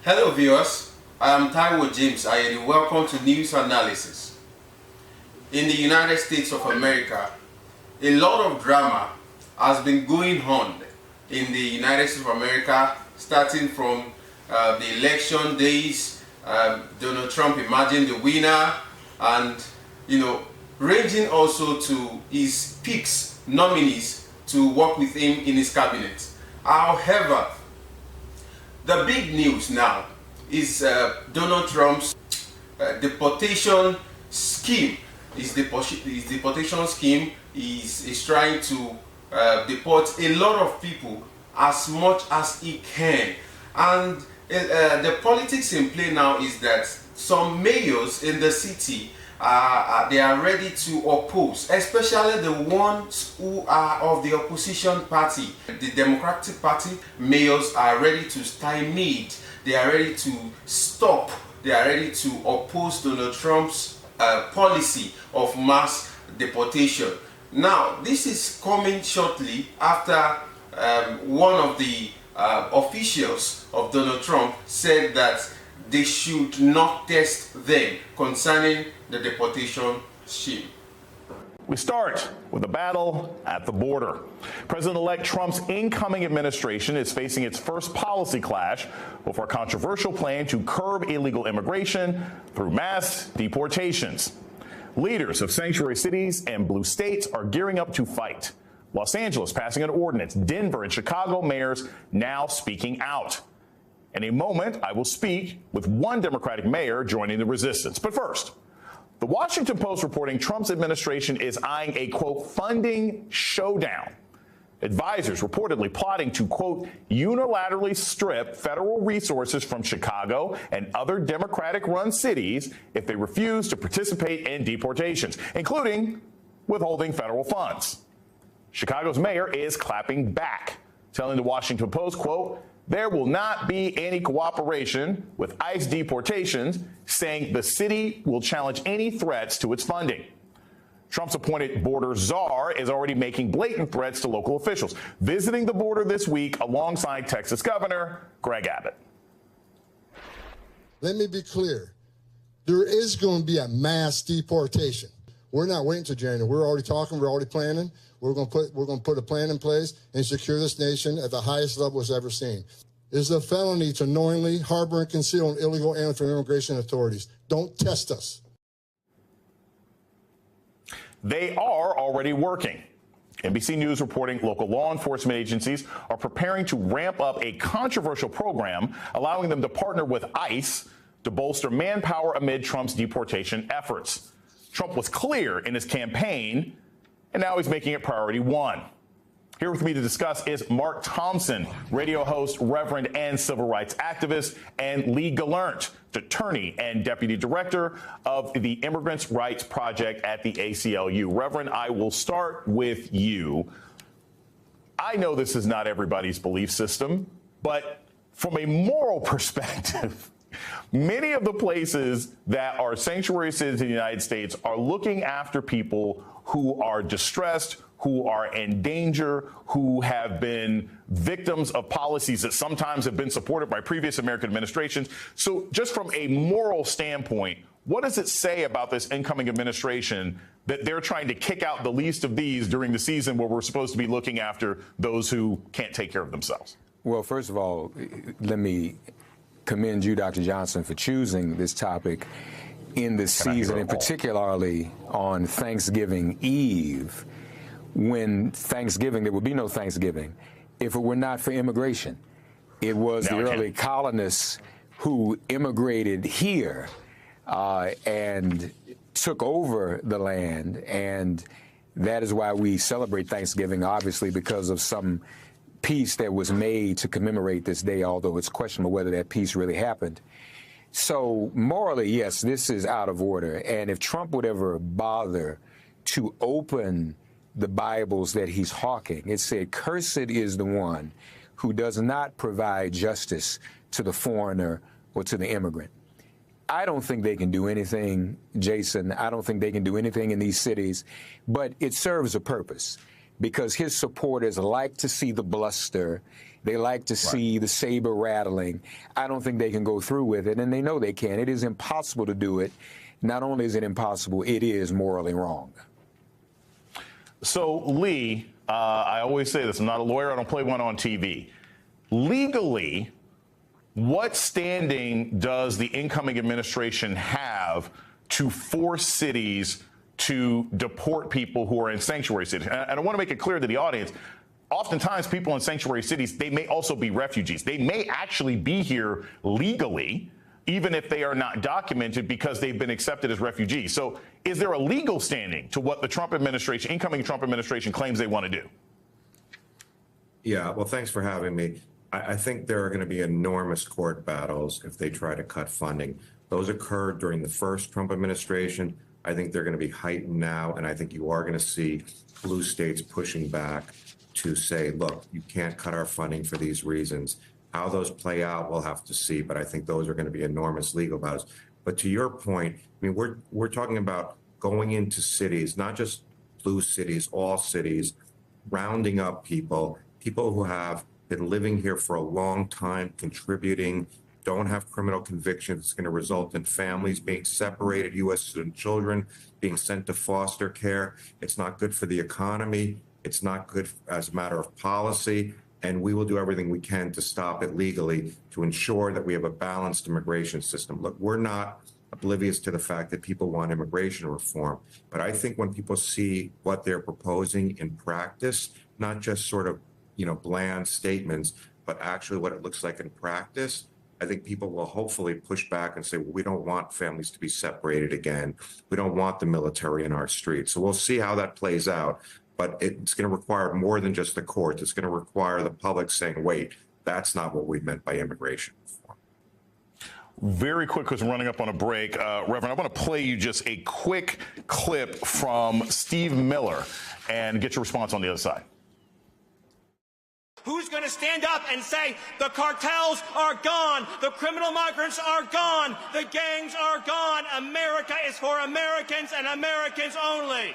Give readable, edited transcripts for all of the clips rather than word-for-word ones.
Hello viewers, I am Taiwo James and welcome to News Analysis. In the United States of America, a lot of drama has been going on in the United States of America, starting from the election days, Donald Trump emerging the winner, and ranging also to his picks, nominees to work with him in his cabinet. However, the big news now is Donald Trump's deportation scheme. His deportation scheme is trying to deport a lot of people as much as he can. And the politics in play now is that some mayors in the city they are ready to oppose, especially the ones who are of the opposition party. The Democratic Party mayors are ready to stymie, they are ready to stop, they are ready to oppose Donald Trump's policy of mass deportation. Now, this is coming shortly after one of the officials of Donald Trump said that they should not test them concerning the deportation scheme. We start with a battle at the border. President-elect Trump's incoming administration is facing its first policy clash over a controversial plan to curb illegal immigration through mass deportations. Leaders of sanctuary cities and blue states are gearing up to fight. Los Angeles passing an ordinance, Denver and Chicago mayors now speaking out. In a moment, I will speak with one Democratic mayor joining the resistance. But first, the Washington Post reporting Trump's administration is eyeing a, quote, funding showdown. Advisors reportedly plotting to, quote, unilaterally strip federal resources from Chicago and other Democratic-run cities if they refuse to participate in deportations, including withholding federal funds. Chicago's mayor is clapping back, telling the Washington Post, quote, there will not be any cooperation with ICE deportations, saying the city will challenge any threats to its funding. Trump's appointed border czar is already making blatant threats to local officials, visiting the border this week alongside Texas Governor Greg Abbott. Let me be clear. There is going to be a mass deportation. We're not waiting until January. We're already talking. We're already planning. We're going to put a plan in place and secure this nation at the highest level it's ever seen. It is a felony to knowingly harbor and conceal an illegal alien from immigration authorities. Don't test us. They are already working. NBC News reporting local law enforcement agencies are preparing to ramp up a controversial program allowing them to partner with ICE to bolster manpower amid Trump's deportation efforts. Trump was clear in his campaign, and now he's making it priority one. Here with me to discuss is Mark Thompson, radio host, reverend, and civil rights activist, and Lee Gallant, attorney and deputy director of the Immigrants' Rights Project at the ACLU. Reverend, I will start with you. I know this is not everybody's belief system, but from a moral perspective, many of the places that are sanctuary cities in the United States are looking after people who are distressed, who are in danger, who have been victims of policies that sometimes have been supported by previous American administrations. So just from a moral standpoint, what does it say about this incoming administration that they're trying to kick out the least of these during the season where we're supposed to be looking after those who can't take care of themselves? Well, first of all, let me commend you, Dr. Johnson, for choosing this topic in this season, and particularly on Thanksgiving Eve, when there would be no Thanksgiving if it were not for immigration. It was the early colonists who immigrated here and took over the land, and that is why we celebrate Thanksgiving, obviously, because of some peace that was made to commemorate this day, although it's questionable whether that peace really happened. So morally, yes, this is out of order. And if Trump would ever bother to open the Bibles that he's hawking, it said, cursed is the one who does not provide justice to the foreigner or to the immigrant. I don't think they can do anything, Jason. I don't think they can do anything in these cities, but it serves a purpose. because his supporters like to see the bluster. They like to see the saber rattling. I don't think they can go through with it, and they know they can. It is impossible to do it. Not only is it impossible, it is morally wrong. So, Lee, I always say this, I'm not a lawyer, I don't play one on TV. Legally, what standing does the incoming administration have to force cities to deport people who are in sanctuary cities? And I want to make it clear to the audience, oftentimes people in sanctuary cities, they may also be refugees. They may actually be here legally, even if they are not documented because they've been accepted as refugees. So is there a legal standing to what the Trump administration, incoming Trump administration, claims they want to do? Yeah, well, thanks for having me. I think there are going to be enormous court battles if they try to cut funding. Those occurred during the first Trump administration. I think they're going to be heightened now, and I think you are going to see blue states pushing back to say, look, you can't cut our funding for these reasons. How those play out, we'll have to see, but I think those are going to be enormous legal battles. But to your point, I mean, we're talking about going into cities, not just blue cities, all cities, rounding up people who have been living here for a long time, contributing, don't have criminal convictions. It's going to result in families being separated, U.S. citizen children being sent to foster care. It's not good for the economy. It's not good as a matter of policy. And we will do everything we can to stop it legally to ensure that we have a balanced immigration system. Look, we're not oblivious to the fact that people want immigration reform. But I think when people see what they're proposing in practice, not just sort of, bland statements, but actually what it looks like in practice, I think people will hopefully push back and say, well, we don't want families to be separated again. We don't want the military in our streets. So we'll see how that plays out. But it's going to require more than just the courts. It's going to require the public saying, wait, that's not what we meant by immigration reform. Very quick, because we're running up on a break. Reverend, I want to play you just a quick clip from Steve Miller and get your response on the other side. Who's going to stand up and say the cartels are gone, the criminal migrants are gone, the gangs are gone, America is for Americans and Americans only?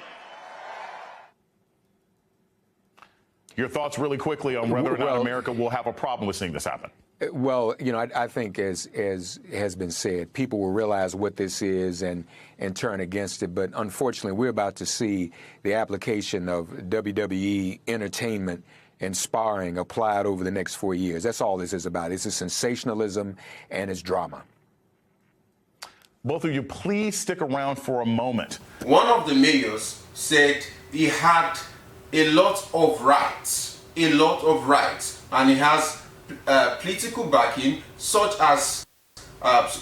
Your thoughts really quickly on whether or not America will have a problem with seeing this happen. Well, I think as has been said, people will realize what this is and turn against it. But unfortunately, we're about to see the application of WWE entertainment and sparring applied over the next 4 years. That's all this is about. It's a sensationalism and it's drama. Both of you, please stick around for a moment. One of the mayors said he had a lot of rights, and he has political backing, such as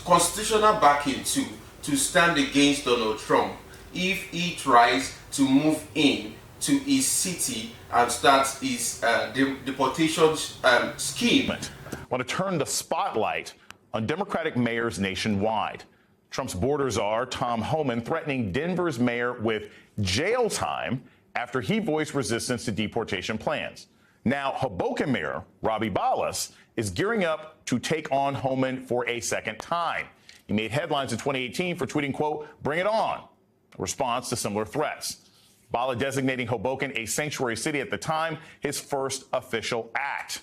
constitutional backing to stand against Donald Trump if he tries to move in to his city and start his deportation scheme. I want to turn the spotlight on Democratic mayors nationwide. Trump's border czar, Tom Homan, threatening Denver's mayor with jail time after he voiced resistance to deportation plans. Now, Hoboken Mayor Robbie Ballas is gearing up to take on Homan for a second time. He made headlines in 2018 for tweeting, quote, "Bring it on," a response to similar threats. Bala designating Hoboken a sanctuary city at the time, his first official act.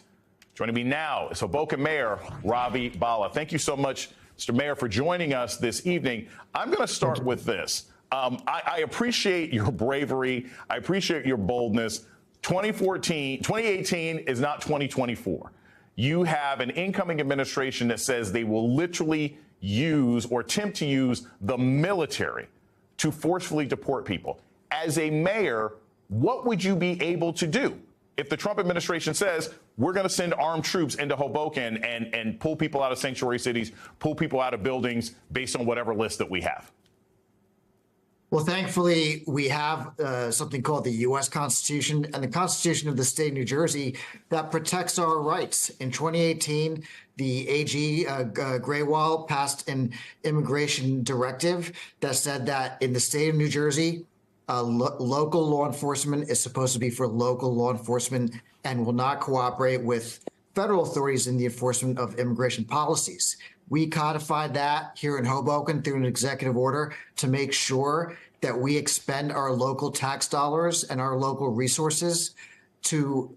Joining me now is Hoboken Mayor Robbie Bala. Thank you so much, Mr. Mayor, for joining us this evening. I'm going to start with this. I appreciate your bravery. I appreciate your boldness. 2018 is not 2024. You have an incoming administration that says they will literally use or attempt to use the military to forcefully deport people. As a mayor, what would you be able to do if the Trump administration says we're going to send armed troops into Hoboken and pull people out of sanctuary cities, pull people out of buildings based on whatever list that we have? Well, thankfully, we have something called the U.S. Constitution and the Constitution of the state of New Jersey that protects our rights. In 2018, the AG Graywall passed an immigration directive that said that in the state of New Jersey, local law enforcement is supposed to be for local law enforcement and will not cooperate with federal authorities in the enforcement of immigration policies. We codified that here in Hoboken through an executive order to make sure that we expend our local tax dollars and our local resources to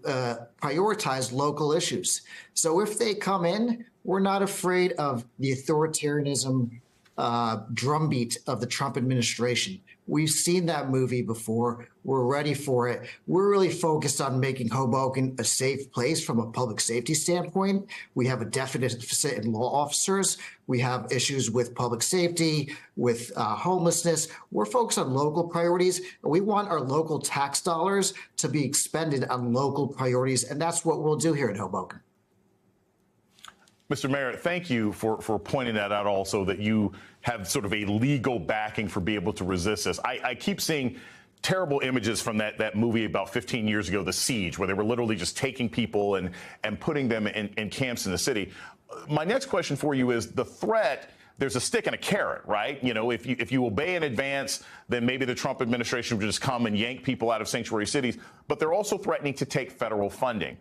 prioritize local issues. So if they come in, we're not afraid of the authoritarianism drumbeat of the Trump administration. We've seen that movie before. We're ready for it. We're really focused on making Hoboken a safe place from a public safety standpoint. We have a deficit in law officers. We have issues with public safety, with homelessness. We're focused on local priorities. We want our local tax dollars to be expended on local priorities, and that's what we'll do here in Hoboken. Mr. Mayor, thank you for pointing that out also, that you have sort of a legal backing for being able to resist this. I keep seeing terrible images from that movie about 15 years ago, The Siege, where they were literally just taking people and putting them in camps in the city. My next question for you is the threat. There's a stick and a carrot, right? You know, if you obey in advance, then maybe the Trump administration would just come and yank people out of sanctuary cities. But they're also threatening to take federal funding.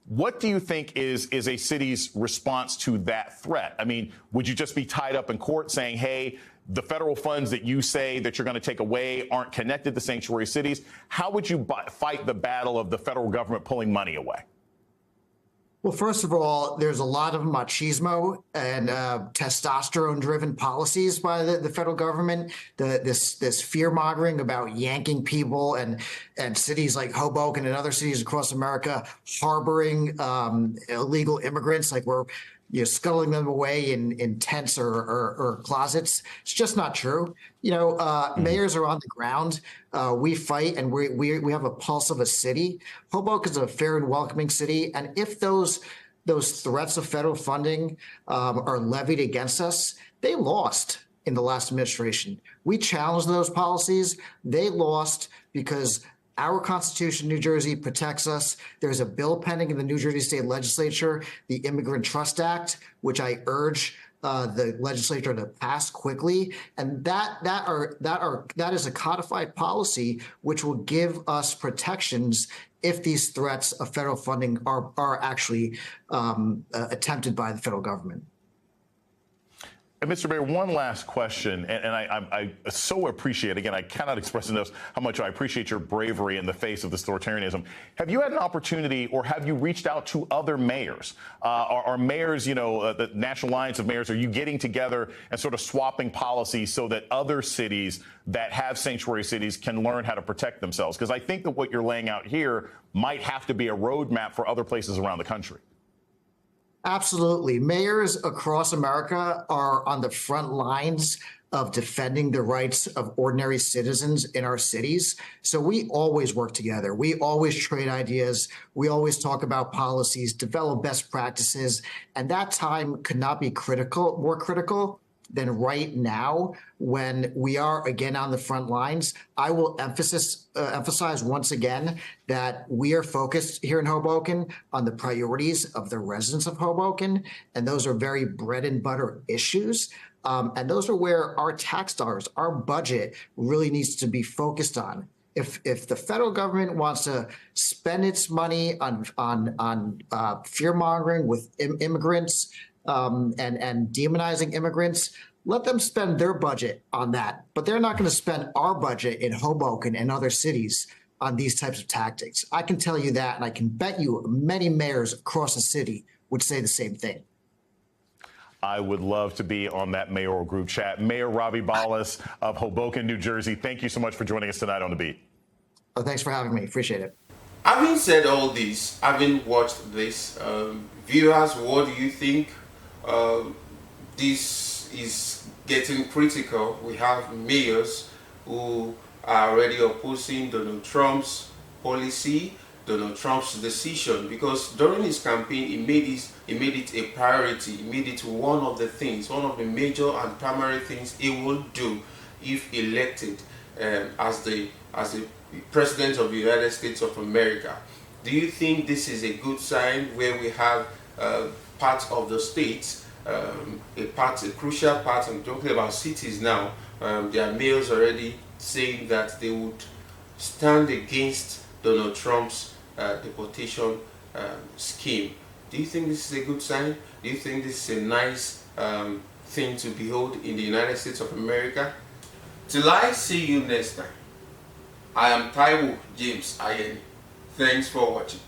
What do you think is a city's response to that threat? I mean, would you just be tied up in court saying, hey, the federal funds that you say that you're going to take away aren't connected to sanctuary cities? How would you fight the battle of the federal government pulling money away? Well, first of all, there's a lot of machismo and testosterone-driven policies by the federal government. This fear-mongering about yanking people and cities like Hoboken and other cities across America harboring illegal immigrants, like we're scuttling them away in tents or closets. It's just not true. Mayors are on the ground. We fight, and we have a pulse of a city. Hoboken is a fair and welcoming city, and if those threats of federal funding are levied against us, they lost in the last administration. We challenged those policies. They lost because our Constitution, New Jersey, protects us. There's a bill pending in the New Jersey State Legislature, the Immigrant Trust Act, which I urge the legislature to pass quickly. And that is a codified policy which will give us protections if these threats of federal funding are actually attempted by the federal government. And Mr. Mayor, one last question, and I so appreciate, again, I cannot express enough how much I appreciate your bravery in the face of this authoritarianism. Have you had an opportunity, or have you reached out to other mayors? Are mayors, the National Alliance of Mayors, are you getting together and sort of swapping policies so that other cities that have sanctuary cities can learn how to protect themselves? Because I think that what you're laying out here might have to be a roadmap for other places around the country. Absolutely. Mayors across America are on the front lines of defending the rights of ordinary citizens in our cities. So we always work together. We always trade ideas. We always talk about policies, develop best practices. And that time could not be more critical than right now when we are again on the front lines. I will emphasize once again that we are focused here in Hoboken on the priorities of the residents of Hoboken, and those are very bread and butter issues. And those are where our tax dollars, our budget really needs to be focused on. If the federal government wants to spend its money on fear mongering with immigrants, and demonizing immigrants, let them spend their budget on that. But they're not going to spend our budget in Hoboken and other cities on these types of tactics. I can tell you that, and I can bet you many mayors across the city would say the same thing. I would love to be on that mayoral group chat. Mayor Ravi Ballas of Hoboken, New Jersey, thank you so much for joining us tonight on The Beat. Oh, thanks for having me. Appreciate it. Having said all this, having watched this, viewers, what do you think? This is getting critical. We have mayors who are already opposing Donald Trump's policy, Donald Trump's decision, because during his campaign he made it a priority. He made it one of the major and primary things he will do if elected as the President of the United States of America. Do you think this is a good sign where we have parts of the states, a crucial part? I'm talking about cities now. There are mayors already saying that they would stand against Donald Trump's deportation scheme. Do you think this is a good sign? Do you think this is a nice thing to behold in the United States of America? Till I see you next time, I am Taiwo James Ayeni. Thanks for watching.